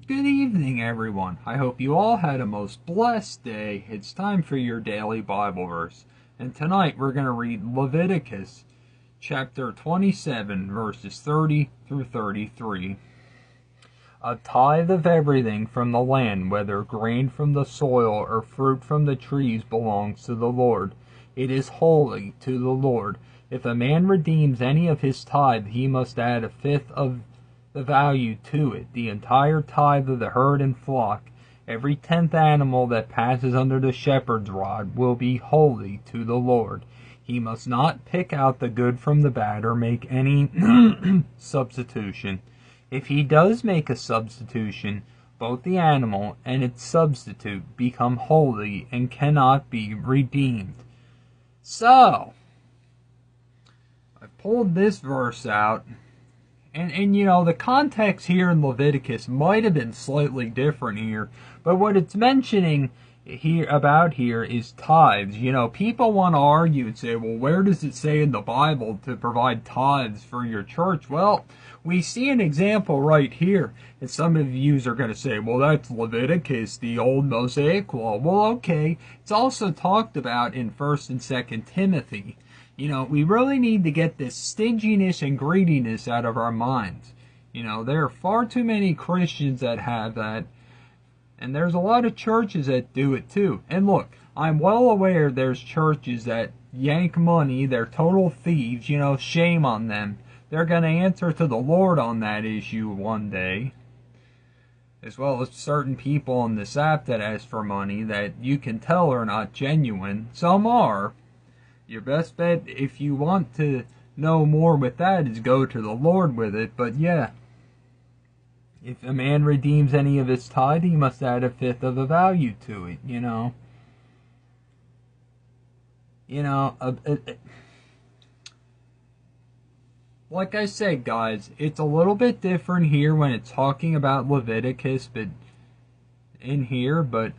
Good evening, everyone. I hope you all had a most blessed day. It's time for your daily Bible verse. And tonight we're going to read Leviticus chapter 27, verses 30 through 33. A tithe of everything from the land, whether grain from the soil or fruit from the trees, belongs to the Lord. It is holy to the Lord. If a man redeems any of his tithe, he must add a fifth of the value to it, the entire tithe of the herd and flock. Every 10th animal that passes under the shepherd's rod will be holy to the Lord. He must not pick out the good from the bad or make any substitution. If he does make a substitution, both the animal and its substitute become holy and cannot be redeemed. So, I've pulled this verse out. And you know, the context here in Leviticus might have been slightly different here, but what it's mentioning here is tithes. You know, people want to argue and say, well, where does it say in the Bible to provide tithes for your church? Well, we see an example right here, and some of you are going to say, well, that's Leviticus, the old Mosaic law. Well, okay, it's also talked about in 1st and 2nd Timothy. You know, we really need to get this stinginess and greediness out of our minds. You know, there are far too many Christians that have that, and there's a lot of churches that do it too. And look, I'm well aware there's churches that yank money, they're total thieves, you know, shame on them. They're going to answer to the Lord on that issue one day. As well as certain people on this app that ask for money that you can tell are not genuine. Some are. Your best bet, if you want to know more with that, is go to the Lord with it. But yeah, if a man redeems any of his tithe, he must add a fifth of the value to it, you know. Like I said, guys, it's a little bit different here when it's talking about Leviticus, but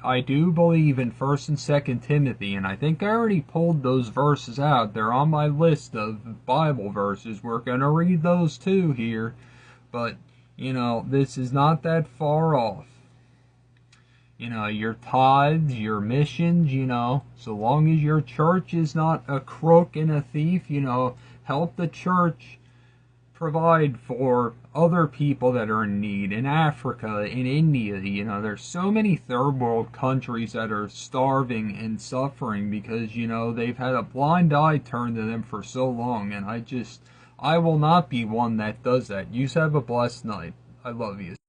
I do believe in 1st and 2nd Timothy, and I think I already pulled those verses out. They're on my list of Bible verses. We're going to read those too here, but, you know, this is not that far off. You know, your tithes, your missions, you know, so long as your church is not a crook and a thief, you know, help the church provide for other people that are in need in Africa, in India. You know, there's so many third world countries that are starving and suffering because, you know, they've had a blind eye turned to them for so long, and I will not be one that does that. You have a blessed night. I love you.